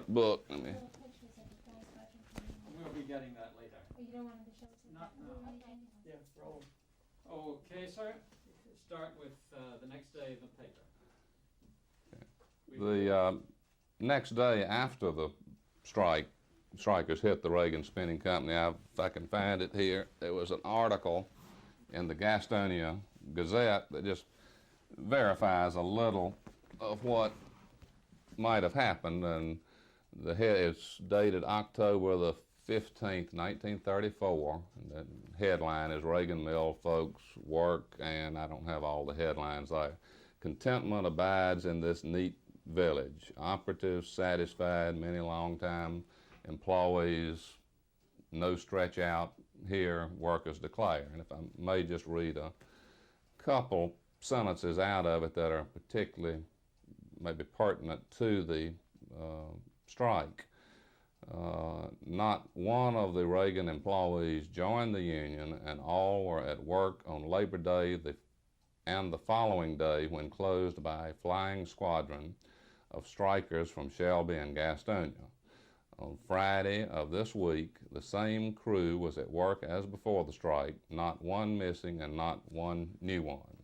book. Let me. We'll be getting that later. Oh, you don't want to show it to Not now. Okay. Yeah, roll. Okay, sir. Start with the next day in the paper. The next day after the strikers hit the Ragan Spinning Company, if I can find it here, there was an article in the Gastonia Gazette that just verifies a little of what might have happened, and it's dated October the 15th, 1934, and the headline is Ragan Mill folks work, and I don't have all the headlines there. Contentment abides in this neat village. Operatives satisfied, many long-time employees, no stretch out here, workers declare. And if I may just read a couple sentences out of it that are particularly maybe pertinent to the strike. Not one of the Ragan employees joined the union, and all were at work on Labor Day and the following day when closed by a flying squadron of strikers from Shelby and Gastonia. On Friday of this week, the same crew was at work as before the strike, not one missing and not one new one.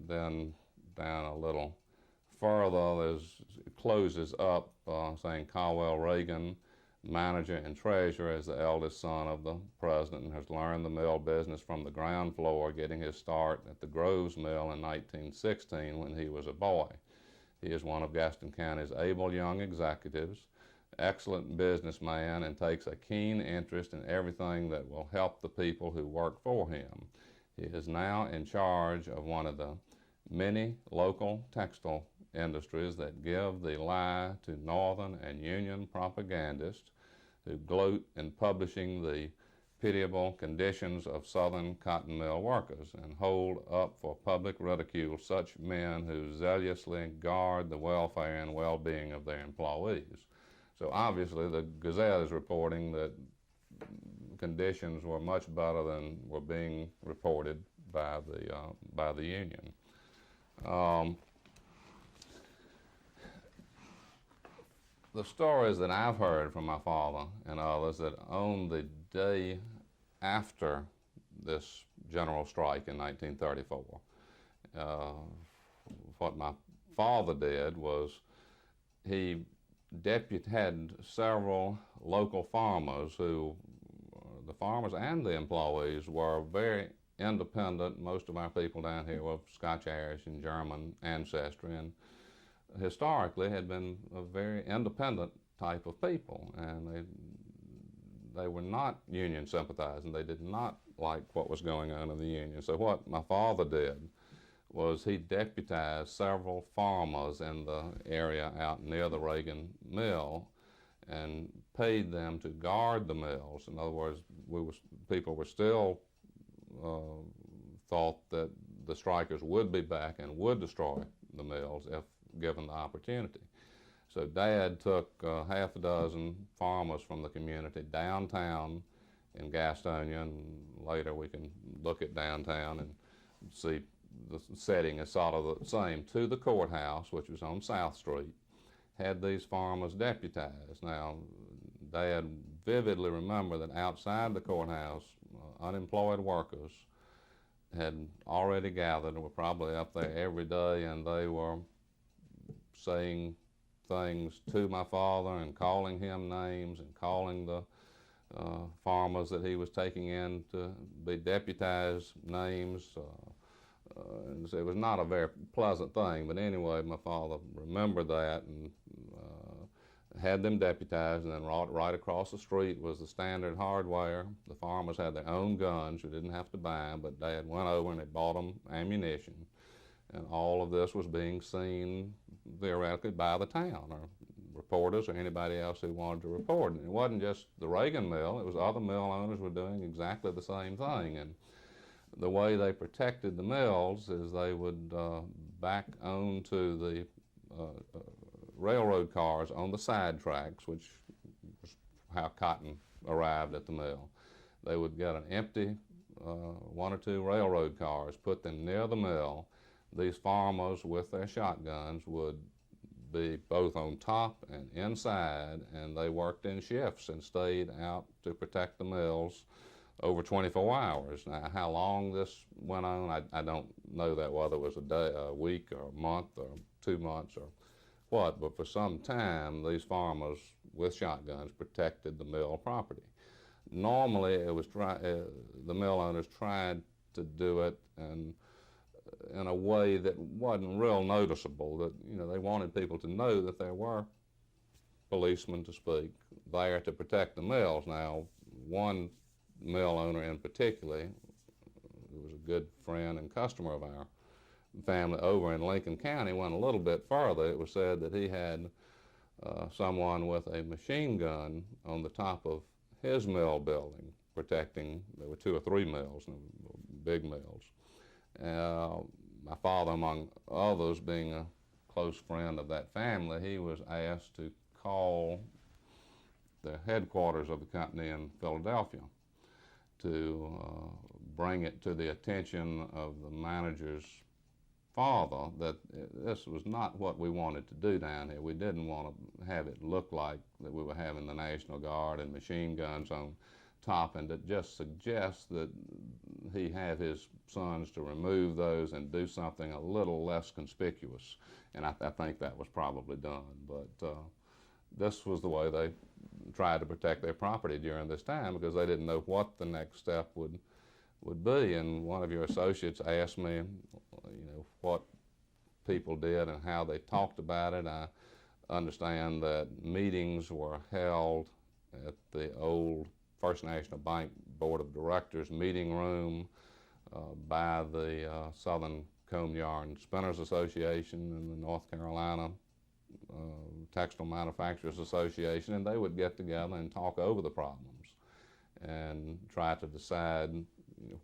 Then down a little further, it closes up saying Caldwell Ragan, manager and treasurer, is the eldest son of the president and has learned the mill business from the ground floor, getting his start at the Groves Mill in 1916 when he was a boy. He is one of Gaston County's able young executives, excellent businessman, and takes a keen interest in everything that will help the people who work for him. He is now in charge of one of the many local textile industries that give the lie to Northern and Union propagandists who gloat in publishing the pitiable conditions of Southern cotton mill workers and hold up for public ridicule such men who zealously guard the welfare and well-being of their employees. So obviously the Gazette is reporting that conditions were much better than were being reported by the union. The stories that I've heard from my father and others that on the day after this general strike in 1934, what my father did was he had several local farmers who, the farmers and the employees, were very independent. Most of our people down here were Scotch-Irish and German ancestry, and historically had been a very independent type of people, and they were not union sympathizing. They did not like what was going on in the union. So what my father did was he deputized several farmers in the area out near the Ragan Mill and paid them to guard the mills. In other words, people were still thought that the strikers would be back and would destroy the mills if given the opportunity. So Dad took half a dozen farmers from the community downtown in Gastonia, and later we can look at downtown and see the setting is sort of the same, to the courthouse, which was on South Street, had these farmers deputized. Now, Dad vividly remembered that outside the courthouse, unemployed workers had already gathered and were probably up there every day, and they were saying things to my father and calling him names and calling the farmers that he was taking in to be deputized names. And so it was not a very pleasant thing, but anyway, my father remembered that and had them deputized, and then right across the street was the Standard Hardware. The farmers had their own guns. We didn't have to buy them, but Dad went over and they bought them ammunition. And all of this was being seen theoretically by the town, or reporters, or anybody else who wanted to report. And it wasn't just the Ragan Mill, it was other mill owners were doing exactly the same thing. And the way they protected the mills is they would back onto the railroad cars on the side tracks, which was how cotton arrived at the mill. They would get an empty one or two railroad cars, put them near the mill. These farmers with their shotguns would be both on top and inside, and they worked in shifts and stayed out to protect the mills over 24 hours. Now, how long this went on, I don't know that, whether it was a day, a week, or a month, or 2 months, or what, but for some time, these farmers with shotguns protected the mill property. Normally, it was the mill owners tried to do it in a way that wasn't real noticeable, that, you know, they wanted people to know that there were policemen, to speak, there to protect the mills. Now, one mill owner in particular, who was a good friend and customer of our family over in Lincoln County, went a little bit further. It was said that he had someone with a machine gun on the top of his mill building protecting. There were 2 or 3 mills, big mills. My father, among others, being a close friend of that family, he was asked to call the headquarters of the company in Philadelphia to bring it to the attention of the manager's father that this was not what we wanted to do down here. We didn't want to have it look like that we were having the National Guard and machine guns on top, and to just suggest that he have his sons to remove those and do something a little less conspicuous. And I think that was probably done. But this was the way they tried to protect their property during this time, because they didn't know what the next step would be. And one of your associates asked me, you know, what people did and how they talked about it. I understand that meetings were held at the old First National Bank Board of Directors meeting room by the Southern Comb Yarn Spinners Association and the North Carolina Textile Manufacturers Association, and they would get together and talk over the problems and try to decide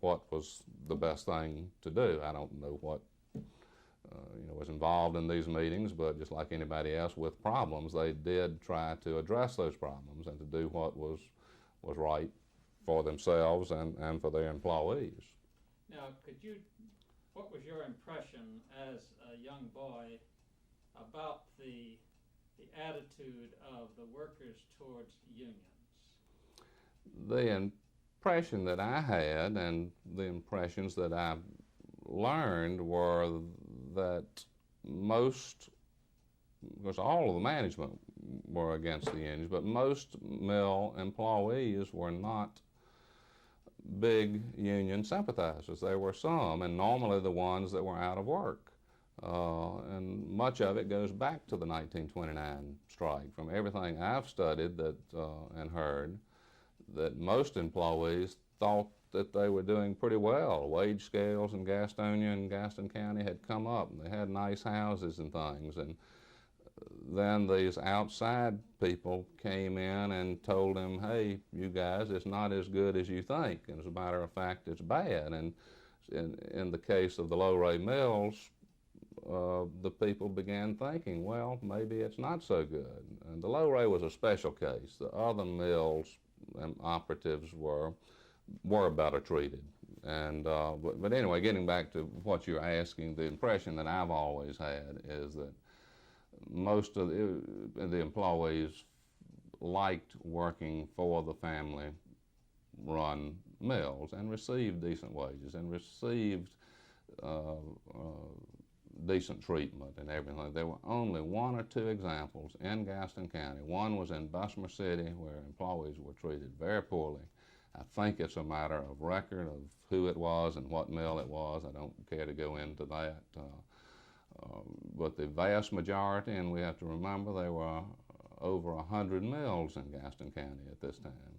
what was the best thing to do. I don't know what was involved in these meetings, but just like anybody else with problems, they did try to address those problems and to do what was right for themselves and for their employees. Now, what was your impression as a young boy about the attitude of the workers towards unions? The impression that I had and the impressions that I learned were that because all of the management were against the unions, but most mill employees were not big union sympathizers. There were some, and normally the ones that were out of work. And much of it goes back to the 1929 strike. From everything I've studied and heard, that most employees thought that they were doing pretty well. Wage scales in Gastonia and Gaston County had come up, and they had nice houses and things. And then these outside people came in and told them, hey, you guys, it's not as good as you think. And as a matter of fact, it's bad. And in the case of the low-ray mills, the people began thinking, well, maybe it's not so good. And the low-ray was a special case. The other mills and operatives were better treated. And but anyway, getting back to what you're asking, the impression that I've always had is that most of the employees liked working for the family-run mills and received decent wages and received decent treatment and everything. There were only 1 or 2 examples in Gaston County. One was in Bessemer City, where employees were treated very poorly. I think it's a matter of record of who it was and what mill it was. I don't care to go into that. But the vast majority, and we have to remember there were over 100 mills in Gaston County at this time,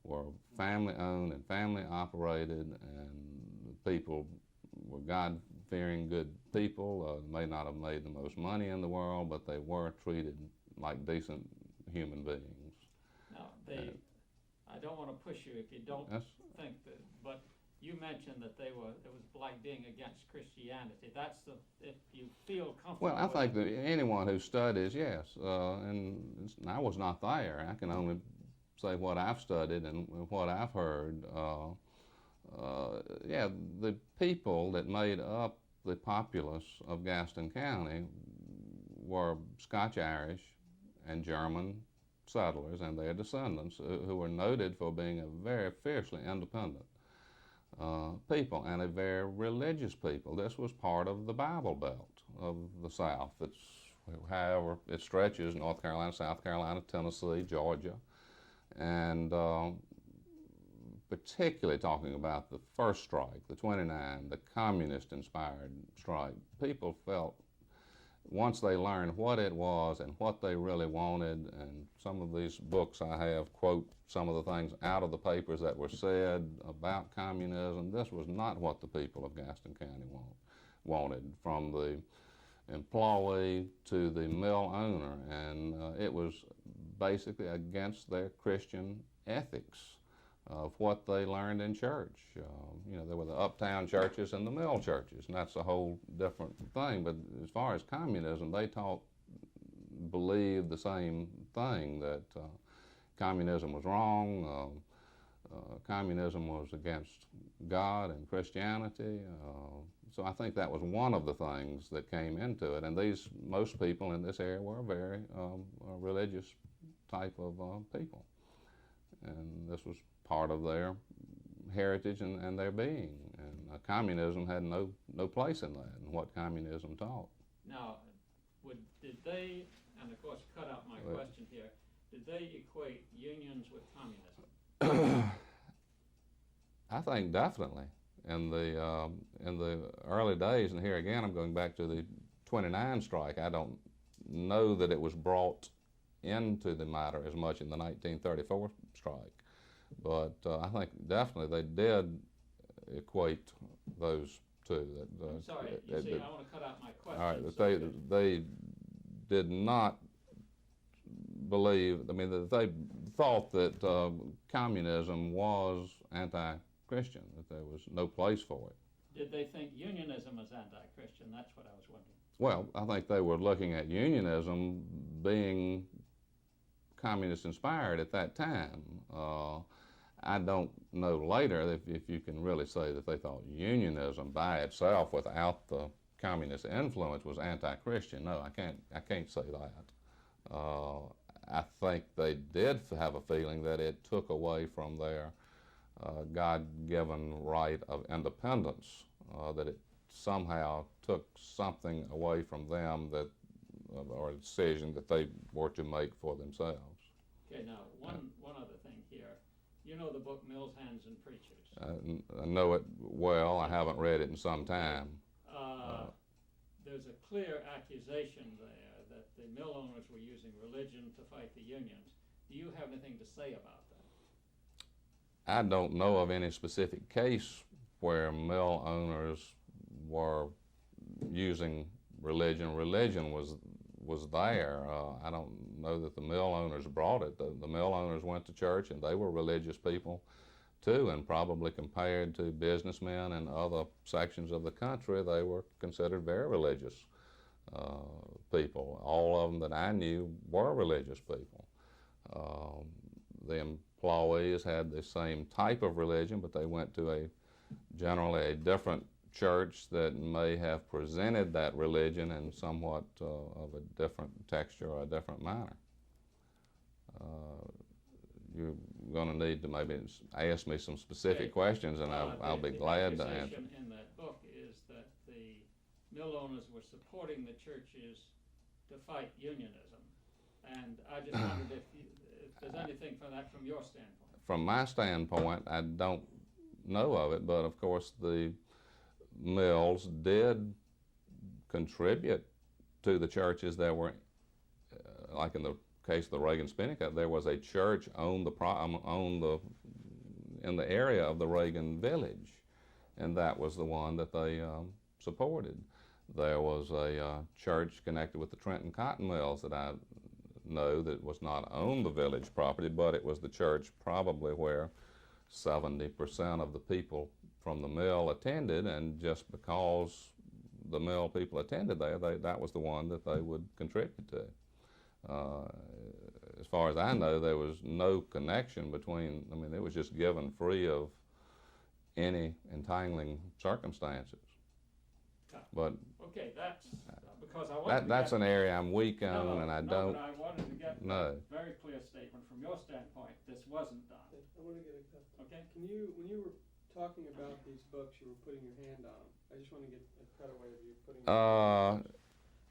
were family-owned and family-operated, and people were God-fearing good people. May not have made the most money in the world, but they were treated like decent human beings. Now, I don't want to push you if you don't think that, but you mentioned that it was like being against Christianity. That's if you feel comfortable. Well, I think that anyone who studies, yes, and I was not there. I can only say what I've studied and what I've heard. Yeah, the people that made up the populace of Gaston County were Scotch-Irish and German settlers and their descendants who were noted for being a very fiercely independent people and a very religious people. This was part of the Bible Belt of the South. It's, however, it stretches North Carolina, South Carolina, Tennessee, Georgia, and particularly talking about the first strike, the 29, the communist-inspired strike, people felt once they learned what it was and what they really wanted, and some of these books I have quote some of the things out of the papers that were said about communism. This was not what the people of Gaston County wanted, from the employee to the mill owner, and it was basically against their Christian ethics of what they learned in church. You know, there were the uptown churches and the mill churches, and that's a whole different thing. But as far as communism, they believed the same thing, that communism was wrong, communism was against God and Christianity. So I think that was one of the things that came into it. And most people in this area were very religious type of people. And this was part of their heritage and their being. And communism had no place in that, and what communism taught. Now, did they, and of course cut out my question here, did they equate unions with communism? I think definitely. In the early days, and here again I'm going back to the 29 strike, I don't know that it was brought into the matter as much in the 1934 strike. But I think definitely they did equate those two. I'm sorry, I want to cut out my question. All right, they did not believe, I mean, that they thought that communism was anti-Christian, that there was no place for it. Did they think unionism was anti-Christian? That's what I was wondering. Well, I think they were looking at unionism being communist-inspired at that time. I don't know later if you can really say that they thought unionism by itself, without the communist influence, was anti-Christian. No, I can't say that. I think they did have a feeling that it took away from their God-given right of independence, that it somehow took something away from them, that or a decision that they were to make for themselves. Okay, now one other thing here. You know the book Mills, Hands, and Preachers? I know it well. I haven't read it in some time. There's a clear accusation there that the mill owners were using religion to fight the unions. Do you have anything to say about that? I don't know of any specific case where mill owners were using religion. Religion was there. I don't know that the mill owners brought it. The mill owners went to church, and they were religious people too, and probably compared to businessmen in other sections of the country, they were considered very religious people. All of them that I knew were religious people. The employees had the same type of religion, but they went to generally a different church that may have presented that religion in somewhat of a different texture or a different manner. You're going to need to maybe ask me some specific questions, and I'll be glad to answer. The accusation in that book is that the mill owners were supporting the churches to fight unionism, and I just wondered if there's anything from your standpoint. From my standpoint, I don't know of it, but of course the mills did contribute to the churches that were, like in the case of the Ragan Spinning Company, there was a church in the area of the Ragan village, and that was the one that they supported. There was a church connected with the Trenton cotton mills that I know that was not on the village property, but it was the church probably where 70% of the people from the mill attended, and just because the mill people attended there, that was the one that they would contribute to. As far as I know, there was no connection between, I mean, it was just given free of any entangling circumstances. Yeah. But okay, that's because I wanted to That's get, an area I'm weak on, and I don't but I wanted to get know. a very clear statement from your standpoint, this wasn't done. I want to get a couple. Okay? Can you, when you were talking about these books, you were putting your hand on them. I just want to get a cutaway of you putting your hand on them.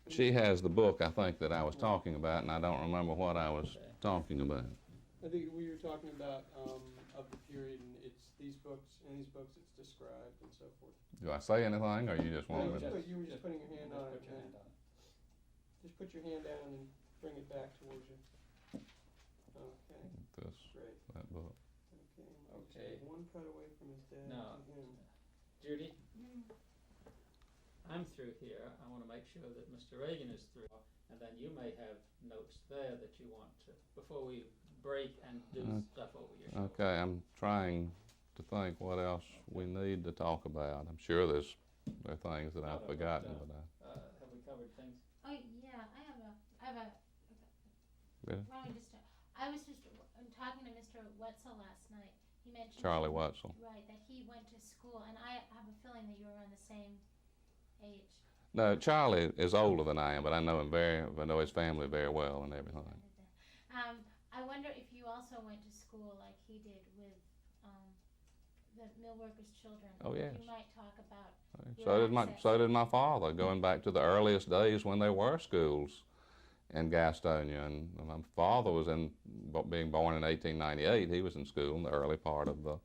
She has the book, I think, that I was talking about, and I don't remember what I was talking about. I think we were talking about of the period, and it's these books, in these books it's described and so forth. Do I say anything, or you just want me to? You were just putting your hand on it. Put your hand on it. Just put your hand down and bring it back towards you. Okay, This, great. that book. Okay. Okay. One cut away from his dad No. to him. Judy? I'm through here. I want to make sure that Mr. Ragan is through, and then you may have notes there that you want to, before we break and do stuff over your shoulder. Okay, I'm trying to think what else we need to talk about. I'm sure there are things that I've forgotten, but Have we covered things? Oh, yeah, I have a, Really? I was just talking to Mr. Wetzel last night. He mentioned. Charlie Wetzel. Right, that he went to school, and I have a feeling that you were on the same age. No, Charlie is older than I am, but I know I know his family very well and everything. I wonder if you also went to school like he did with the mill workers' children. Oh, yes. You might talk about. So did my father, going back to the earliest days when there were schools in Gastonia. And my father was being born in 1898. He was in school in the early part of the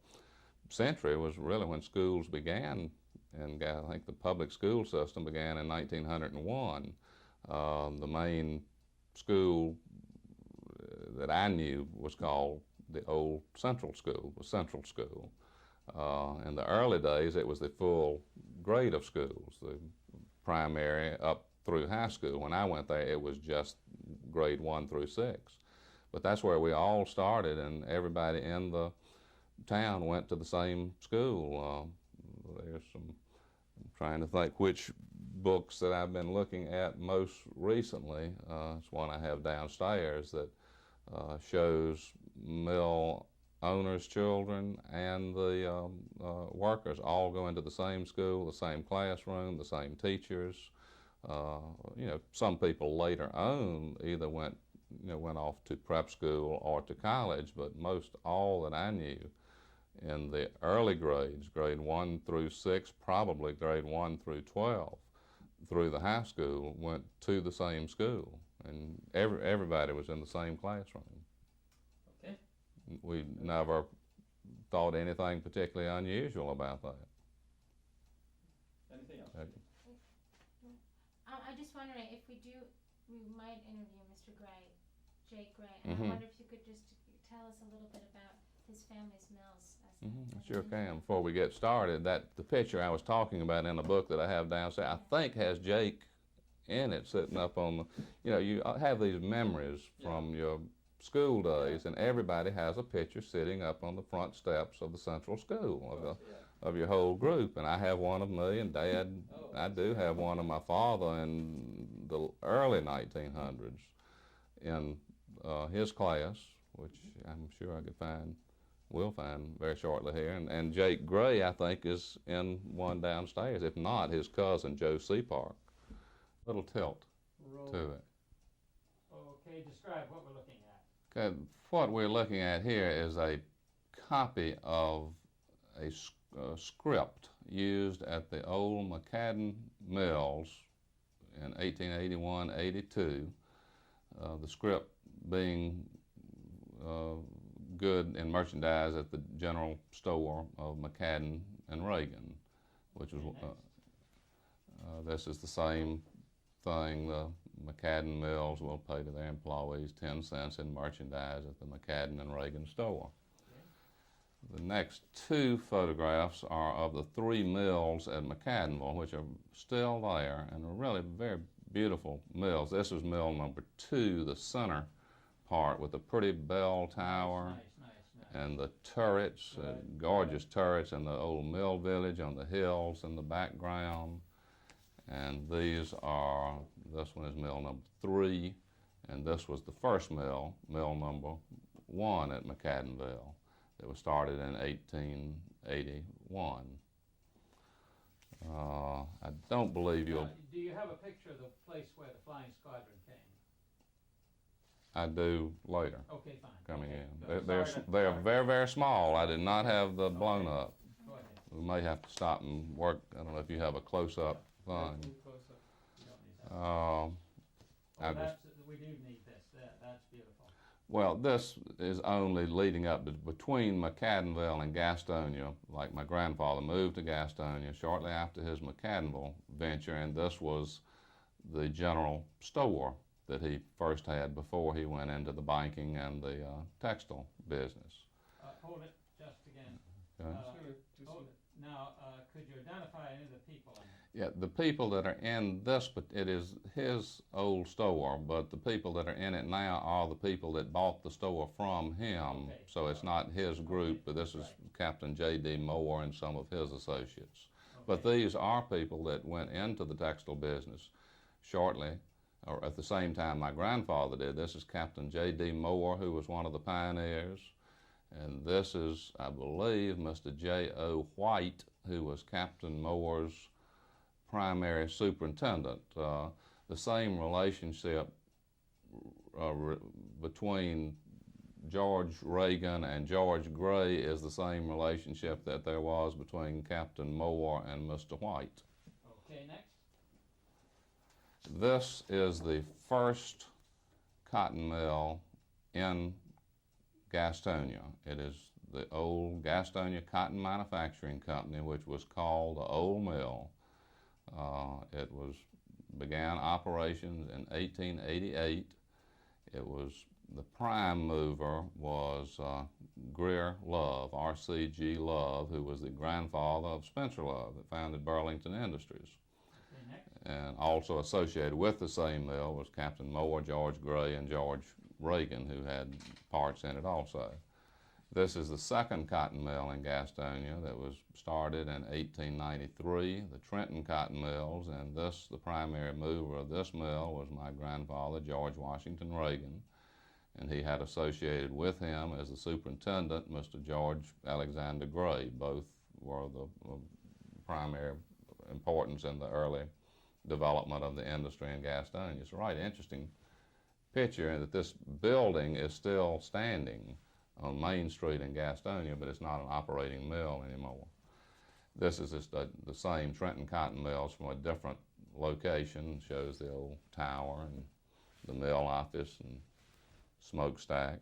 century. Was really when schools began, and I think the public school system began in 1901. The main school that I knew was called the old Central School, was Central School. In the early days, it was the full grade of schools, the primary up through high school. When I went there, it was just grade 1 through 6. But that's where we all started, and everybody in the town went to the same school. There's some, I'm trying to think which books that I've been looking at most recently. It's one I have downstairs that shows mill owners' children and the workers all going to the same school, the same classroom, the same teachers. You know, some people later on either went off to prep school or to college, but most all that I knew in the early grades, grade 1 through 6, probably grade 1 through 12, through the high school, went to the same school, and everybody was in the same classroom. Okay. We never thought anything particularly unusual about that. Anything else? I'm just wondering if we might interview Mr. Gray, Jake Gray, and Mhm. I wonder if you could just tell us a little bit about his family's mills. I sure can. Before we get started, the picture I was talking about in the book that I have downstairs, I think has Jake in it, sitting up on the, you have these memories from your school days, and everybody has a picture sitting up on the front steps of the central school of your whole group. And I have one of me and Dad. I do have one of my father in the early 1900s in his class, which I'm sure we'll find very shortly here. And Jake Gray, I think, is in one downstairs. If not, his cousin, Joe Seapark. Little tilt to it. Okay, describe what we're looking at. Okay, what we're looking at here is a copy of a script used at the old McCadden Mills in 1881-82. The script being good in merchandise at the general store of McCadden and Ragan, which was this is the same thing. The McCadden Mills will pay to their employees 10 cents in merchandise at the McCadden and Ragan store. Okay. The next two photographs are of the 3 mills at McCaddenville, which are still there and are really very beautiful mills. This is mill number 2, the center part with the pretty bell tower. Nice. And the turrets, gorgeous turrets, and the old mill village on the hills in the background. And this one is mill number 3, and this was the first mill number 1 at McCaddenville. It was started in 1881. I don't believe you'll. Do you have a picture of the place where the Flying Squadron came? I do later. Okay, fine. Coming Okay, in. good. They're very, very small. I did not have the blown up. Go ahead. We may have to stop and work. I don't know if you have a close-up thing. Close up. You don't need that. I just, We do need this. That's beautiful. well, this is only leading up to, between McCaddenville and Gastonia. Like my grandfather moved to Gastonia shortly after his McCaddenville venture, and this was the general store that he first had before he went into the banking and the textile business. Hold it just again. Okay. Hold it. Now, could you identify any of the people in it? Yeah, the people that are in this, but it is his old store, but the people that are in it now are the people that bought the store from him. Okay. So it's not his group, but this is Right. Captain J.D. Moore and some of his associates. But these are people that went into the textile business shortly, or at the same time my grandfather did. This is Captain J.D. Moore, who was one of the pioneers. And this is, I believe, Mr. J.O. White, who was Captain Moore's primary superintendent. The same relationship between George Ragan and George Gray is the same relationship that there was between Captain Moore and Mr. White. Okay, next. This is the first cotton mill in Gastonia. It is the old Gastonia Cotton Manufacturing Company, which was called the Old Mill. It began operations in 1888. It was, the prime mover was Greer Love, R.C.G. Love, who was the grandfather of Spencer Love that founded Burlington Industries. Okay, next. And also associated with the same mill was Captain Moore, George Gray, and George Ragan, who had parts in it also. This is the second cotton mill in Gastonia that was started in 1893, the Trenton Cotton Mills, and this, the primary mover of this mill was my grandfather, George Washington Ragan, and he had associated with him as the superintendent, Mr. George Alexander Gray. Both were the primary importance in the early development of the industry in Gastonia. It's a right interesting picture that this building is still standing on Main Street in Gastonia, but it's not an operating mill anymore. This is just the same Trenton Cotton Mills from a different location. Shows the old tower and the mill office and smokestack.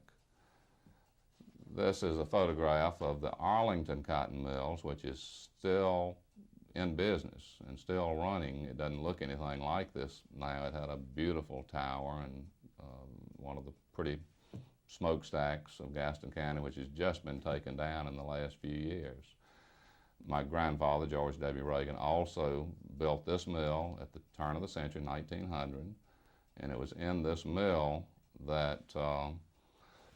This is a photograph of the Arlington Cotton Mills, which is still in business and still running. It doesn't look anything like this now. It had a beautiful tower and one of the pretty smokestacks of Gaston County, which has just been taken down in the last few years. My grandfather, George W. Ragan, also built this mill at the turn of the century, 1900, and it was in this mill that,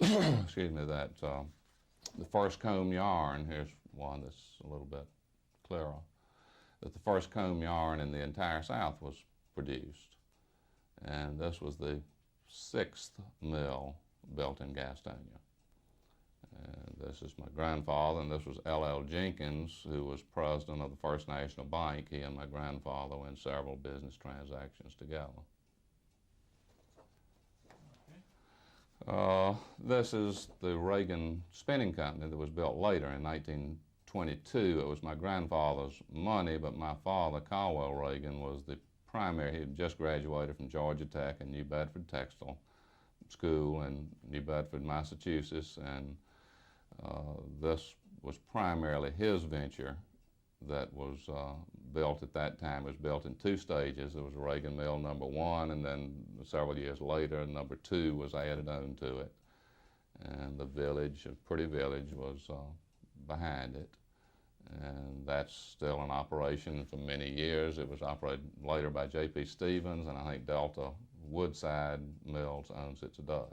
excuse me, that the first comb yarn, here's one that's a little bit clearer, that the first comb yarn in the entire South was produced. And this was the sixth mill built in Gastonia. And this is my grandfather, and this was L.L. Jenkins, who was president of the First National Bank. He and my grandfather were in several business transactions together. Okay. This is the Ragan Spinning Company that was built later in 1922. It was my grandfather's money, but my father, Caldwell Ragan, was the primary. He had just graduated from Georgia Tech and New Bedford Textile School in New Bedford, Massachusetts, and this was primarily his venture that was built at that time. It was built in two stages. There was Ragan Mill number 1, and then several years later, number 2 was added on to it. And the village, a pretty village, was behind it. And that's still in operation for many years. It was operated later by J.P. Stevens, and I think Delta Woodside Mills owns it today.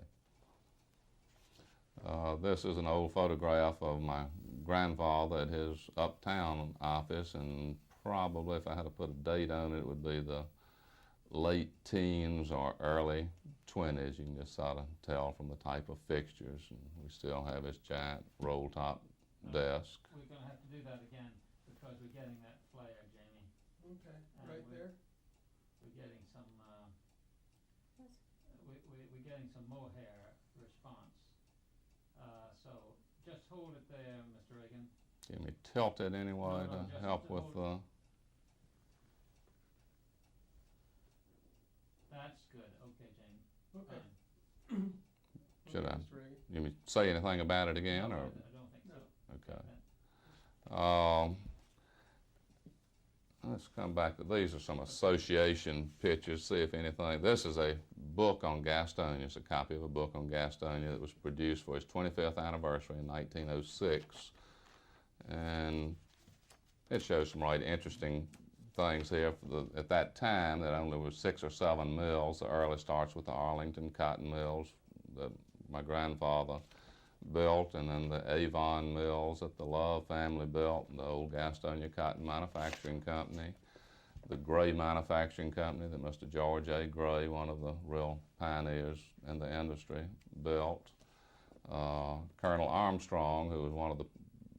This is an old photograph of my grandfather at his uptown office, and probably if I had to put a date on it, it would be the late teens or early 20s. You can just sort of tell from the type of fixtures. And we still have his giant roll-top desk. We're going to have to do that again because we're getting that flare, Jamie. Okay, And right we- there? We're getting some, we're getting some mohair response. So just hold it there, Mr. Ragan. Can you tilt it anyway No, to just help to with hold the? That's good, okay, Jane, Okay. fine. Should Okay, I? Mr. Reagan. You mean say anything about it again, No, or? I don't think No. so. Okay. That- Let's come back to these are some association pictures, see if anything. This is a book on Gastonia. It's a copy of a book on Gastonia that was produced for his 25th anniversary in 1906. And it shows some right interesting things here. At that time, there only was 6 or 7 mills. The early starts with the Arlington cotton mills that my grandfather built, and then the Avon mills that the Love family built, the old Gastonia Cotton Manufacturing Company, the Gray Manufacturing Company that Mr. George A. Gray, one of the real pioneers in the industry, built. Colonel Armstrong, who was one of the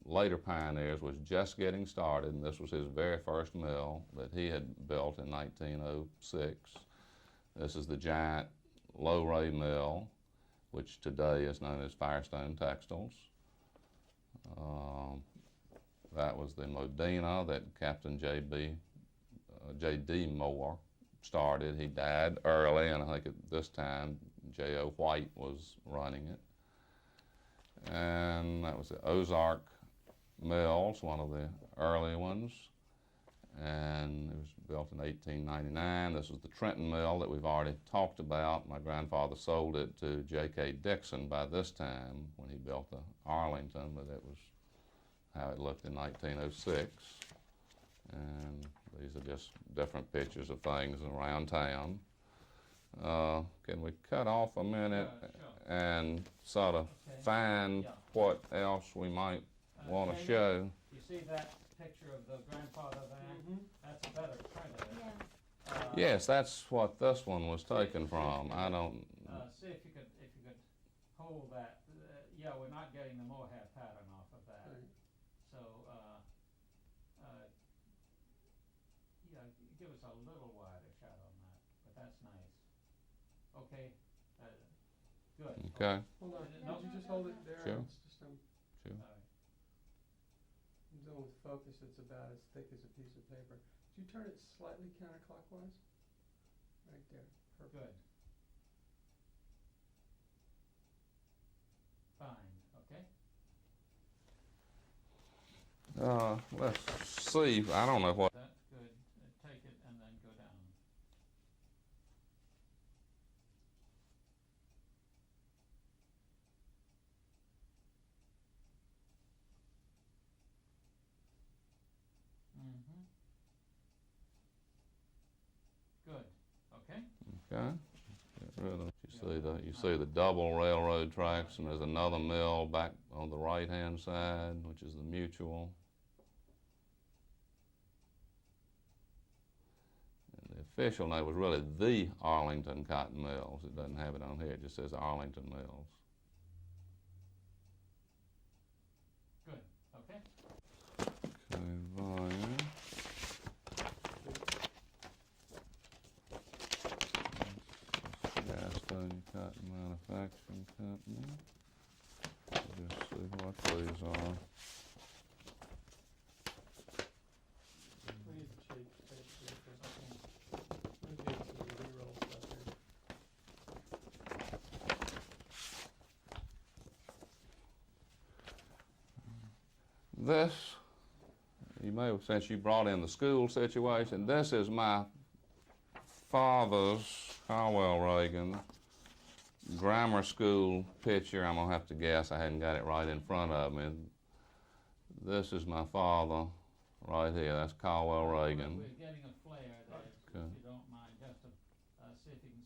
later pioneers, was just getting started, and this was his very first mill that he had built in 1906. This is the giant low-ray mill, which today is known as Firestone Textiles. That was the Modena that Captain J.D. Moore started. He died early, and I think at this time J.O. White was running it. And that was the Ozark Bells, one of the early ones. And it was built in 1899. This was the Trenton Mill that we've already talked about. My grandfather sold it to J.K. Dixon by this time when he built the Arlington, but it was how it looked in 1906. And these are just different pictures of things around town. Can we cut off a minute Sure. and sort of Okay. find Yeah. what else we might want to Jane, show? You see that picture of the grandfather van? Mm-hmm. That's a better print of it. Yeah. Yes, that's what this one was taken from. I don't. See if you could hold that. Yeah, we're not getting the mohair pattern off of that. Right. So, yeah, give us a little wider shot on that, but that's nice. Okay, good. Okay. Hold on, No, would you just hold it there? Sure. It's just, All right. I'm doing with focus, it's about as thick as a piece of paper. Did you turn it slightly counterclockwise? Right there, perfect. Good. Fine, okay? Let's see. I don't know what. That's good. Take it and then go down. Mm-hmm. Good, okay? Okay. Get rid of. You see the double railroad tracks, and there's another mill back on the right-hand side, which is the Mutual. And the official name was really the Arlington Cotton Mills. It doesn't have it on here. It just says Arlington Mills. Good, okay? Okay, volume. Gastonia Cotton Manufacturing Company. Just see what these are. We need to change page for a second. We're getting some B-roll stuff here. This, you may have, since you brought in the school situation, this is my father's, Howell Ragan, grammar school picture. I'm going to have to guess. I hadn't got it right in front of me. This is my father right here. That's Caldwell Ragan. We're getting a flare there, if Okay. you don't mind, just to see if you can